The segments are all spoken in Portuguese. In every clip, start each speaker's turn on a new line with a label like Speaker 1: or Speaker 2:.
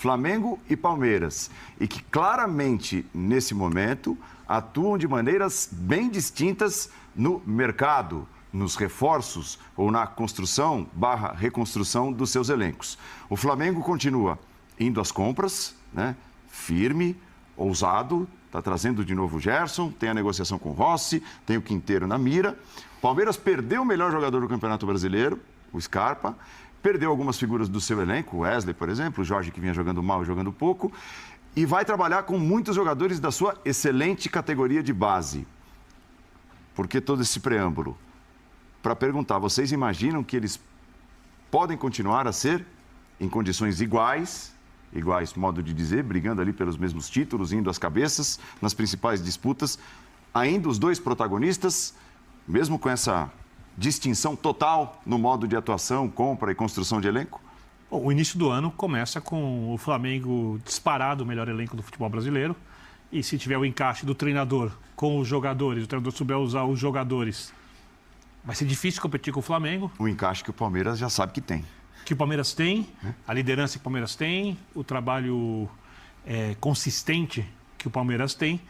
Speaker 1: Flamengo e Palmeiras, e que claramente, nesse momento, atuam de maneiras bem distintas no mercado, nos reforços ou na construção / reconstrução dos seus elencos. O Flamengo continua indo às compras, né? Firme, ousado, está trazendo de novo o Gerson, tem a negociação com o Rossi, tem o Quinteiro na mira. O Palmeiras perdeu o melhor jogador do Campeonato Brasileiro, o Scarpa, perdeu algumas figuras do seu elenco, o Wesley, por exemplo, o Jorge, que vinha jogando mal e jogando pouco, e vai trabalhar com muitos jogadores da sua excelente categoria de base. Por que todo esse preâmbulo? Para perguntar, vocês imaginam que eles podem continuar a ser em condições iguais, modo de dizer, brigando ali pelos mesmos títulos, indo às cabeças nas principais disputas, ainda os dois protagonistas, mesmo com essa distinção total no modo de atuação, compra e construção de elenco?
Speaker 2: Bom, o início do ano começa com o Flamengo disparado o melhor elenco do futebol brasileiro, e se tiver o encaixe do treinador com os jogadores, o treinador souber usar os jogadores, vai ser difícil competir com o Flamengo.
Speaker 1: O encaixe que o Palmeiras já sabe que tem.
Speaker 2: Que o Palmeiras tem, a liderança que o Palmeiras tem, o trabalho consistente que o Palmeiras tem,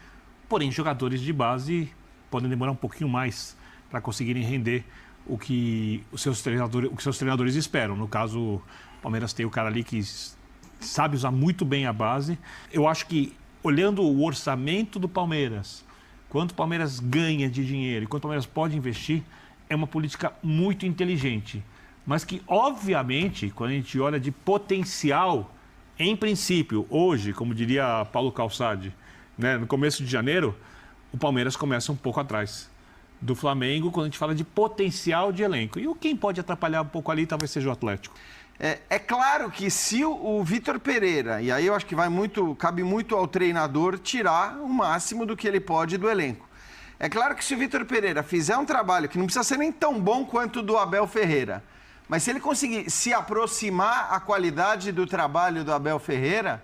Speaker 2: porém jogadores de base podem demorar um pouquinho mais para conseguirem render o que os seus treinadores esperam. No caso, o Palmeiras tem o cara ali que sabe usar muito bem a base. Eu acho que, olhando o orçamento do Palmeiras, quanto o Palmeiras ganha de dinheiro e quanto o Palmeiras pode investir, é uma política muito inteligente. Mas que, obviamente, quando a gente olha de potencial, em princípio, hoje, como diria Paulo Calçade, né, no começo de janeiro, o Palmeiras começa um pouco atrás do Flamengo quando a gente fala de potencial de elenco. E quem pode atrapalhar um pouco ali talvez seja o Atlético.
Speaker 3: É claro que se o Vitor Pereira, e aí eu acho que cabe muito ao treinador tirar o máximo do que ele pode do elenco. É claro que se o Vitor Pereira fizer um trabalho que não precisa ser nem tão bom quanto o do Abel Ferreira, mas se ele conseguir se aproximar a qualidade do trabalho do Abel Ferreira,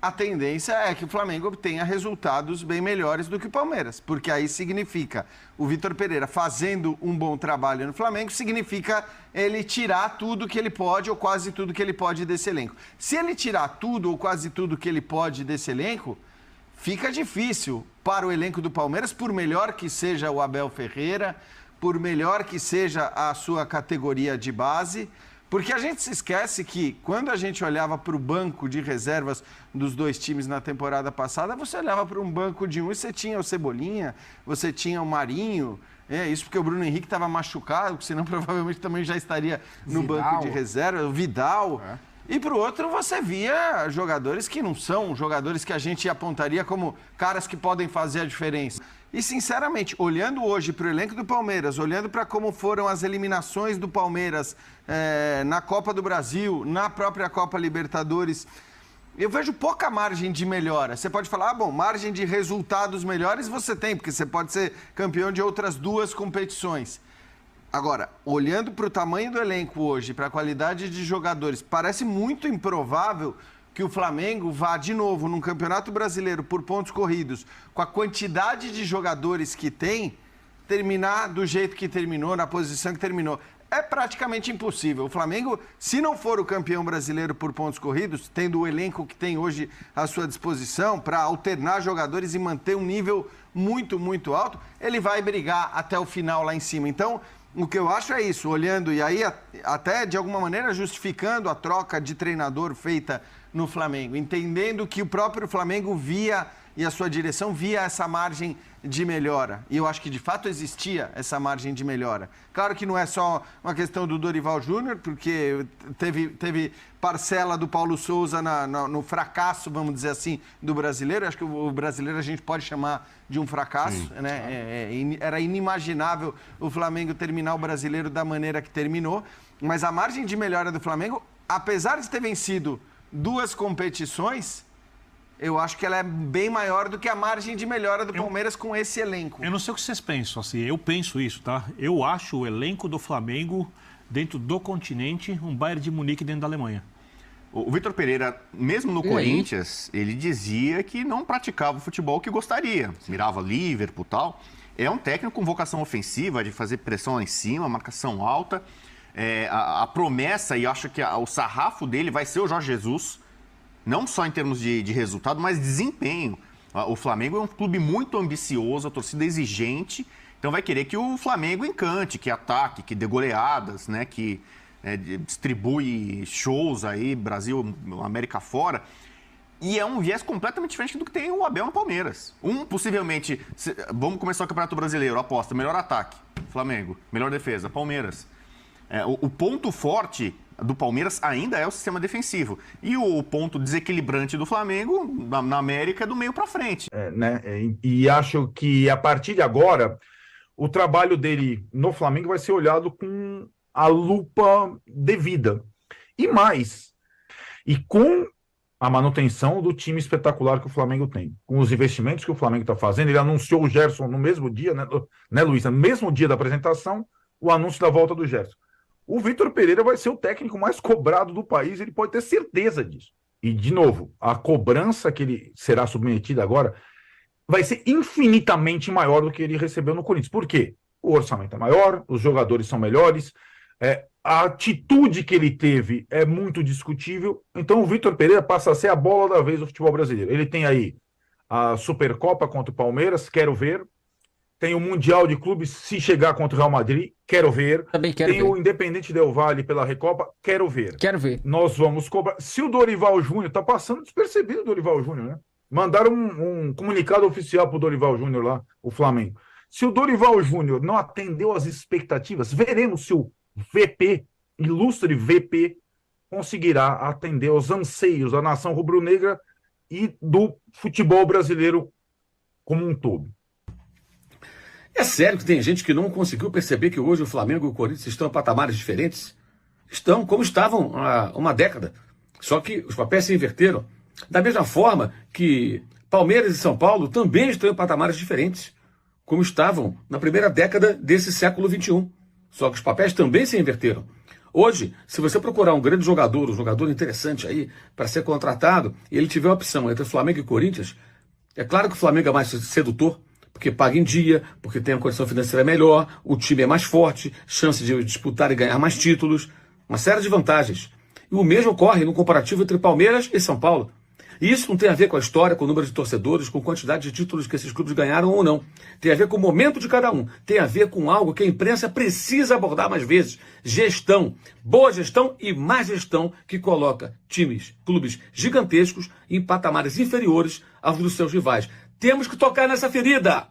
Speaker 3: a tendência é que o Flamengo tenha resultados bem melhores do que o Palmeiras. Porque aí significa o Vitor Pereira fazendo um bom trabalho no Flamengo, significa ele tirar tudo que ele pode ou quase tudo que ele pode desse elenco. Se ele tirar tudo ou quase tudo que ele pode desse elenco, fica difícil para o elenco do Palmeiras, por melhor que seja o Abel Ferreira, por melhor que seja a sua categoria de base, porque a gente se esquece que quando a gente olhava para o banco de reservas dos dois times na temporada passada, você olhava para um banco de um e você tinha o Cebolinha, você tinha o Marinho, isso porque o Bruno Henrique estava machucado, senão provavelmente também já estaria no banco de reserva, o Vidal. E para o outro você via jogadores que não são jogadores que a gente apontaria como caras que podem fazer a diferença. E, sinceramente, olhando hoje para o elenco do Palmeiras, olhando para como foram as eliminações do Palmeiras na Copa do Brasil, na própria Copa Libertadores, eu vejo pouca margem de melhora. Você pode falar, margem de resultados melhores você tem, porque você pode ser campeão de outras duas competições. Agora, olhando para o tamanho do elenco hoje, para a qualidade de jogadores, parece muito improvável que o Flamengo vá de novo num Campeonato Brasileiro por pontos corridos, com a quantidade de jogadores que tem, terminar do jeito que terminou, na posição que terminou. É praticamente impossível. O Flamengo, se não for o campeão brasileiro por pontos corridos, tendo o elenco que tem hoje à sua disposição para alternar jogadores e manter um nível muito, muito alto, ele vai brigar até o final lá em cima. Então, o que eu acho é isso, olhando e aí até de alguma maneira justificando a troca de treinador feita no Flamengo, entendendo que o próprio Flamengo via e a sua direção via essa margem de melhora. E eu acho que de fato existia essa margem de melhora. Claro que não é só uma questão do Dorival Júnior, porque teve parcela do Paulo Souza no fracasso, vamos dizer assim, do brasileiro. Acho que o brasileiro a gente pode chamar de um fracasso. Sim, né? Era inimaginável o Flamengo terminar o brasileiro da maneira que terminou. Mas a margem de melhora do Flamengo, apesar de ter vencido duas competições, eu acho que ela é bem maior do que a margem de melhora do Palmeiras com esse elenco.
Speaker 2: Eu não sei o que vocês pensam, assim, eu penso isso, tá? Eu acho o elenco do Flamengo, dentro do continente, um Bayern de Munique dentro da Alemanha.
Speaker 4: O Vitor Pereira, mesmo no Corinthians, ele dizia que não praticava o futebol que gostaria. Mirava Liverpool e tal. É um técnico com vocação ofensiva, de fazer pressão lá em cima, marcação alta. A promessa, e acho que o sarrafo dele vai ser o Jorge Jesus, não só em termos de resultado, mas desempenho. O Flamengo é um clube muito ambicioso, a torcida é exigente, então vai querer que o Flamengo encante, que ataque, que dê goleadas, né, que distribui shows aí, Brasil, América fora. E é um viés completamente diferente do que tem o Abel no Palmeiras. Possivelmente, vamos começar o Campeonato Brasileiro, aposta, melhor ataque, Flamengo, melhor defesa, Palmeiras. O ponto forte do Palmeiras ainda é o sistema defensivo. E o ponto desequilibrante do Flamengo, na América, é do meio para frente.
Speaker 5: E acho que, a partir de agora, o trabalho dele no Flamengo vai ser olhado com a lupa devida. E mais, e com a manutenção do time espetacular que o Flamengo tem. Com os investimentos que o Flamengo está fazendo, ele anunciou o Gerson no mesmo dia, né, Luiz? No mesmo dia da apresentação, o anúncio da volta do Gerson. O Vitor Pereira vai ser o técnico mais cobrado do país, ele pode ter certeza disso. E, de novo, a cobrança que ele será submetido agora vai ser infinitamente maior do que ele recebeu no Corinthians. Por quê? O orçamento é maior, os jogadores são melhores, a atitude que ele teve é muito discutível. Então o Vitor Pereira passa a ser a bola da vez do futebol brasileiro. Ele tem aí a Supercopa contra o Palmeiras, quero ver. Tem o Mundial de Clubes, se chegar contra o Real Madrid, quero ver.
Speaker 6: Também quero ver.
Speaker 5: Tem o Independente Del Valle pela Recopa, quero ver.
Speaker 6: Quero ver.
Speaker 5: Nós vamos cobrar. Se o Dorival Júnior, tá passando despercebido o Dorival Júnior, né? Mandaram um comunicado oficial pro Dorival Júnior lá, o Flamengo. Se o Dorival Júnior não atendeu às expectativas, veremos se o VP, ilustre VP, conseguirá atender aos anseios da nação rubro-negra e do futebol brasileiro como um todo.
Speaker 7: É sério que tem gente que não conseguiu perceber que hoje o Flamengo e o Corinthians estão em patamares diferentes? Estão como estavam há uma década. Só que os papéis se inverteram. Da mesma forma que Palmeiras e São Paulo também estão em patamares diferentes, como estavam na primeira década desse século XXI. Só que os papéis também se inverteram. Hoje, se você procurar um grande jogador, um jogador interessante aí, para ser contratado, e ele tiver a opção entre Flamengo e Corinthians, é claro que o Flamengo é mais sedutor, porque paga em dia, porque tem a condição financeira melhor, o time é mais forte, chance de disputar e ganhar mais títulos, uma série de vantagens. E o mesmo ocorre no comparativo entre Palmeiras e São Paulo. E isso não tem a ver com a história, com o número de torcedores, com a quantidade de títulos que esses clubes ganharam ou não. Tem a ver com o momento de cada um. Tem a ver com algo que a imprensa precisa abordar mais vezes. Gestão. Boa gestão e má gestão que coloca times, clubes gigantescos em patamares inferiores aos dos seus rivais. Temos que tocar nessa ferida.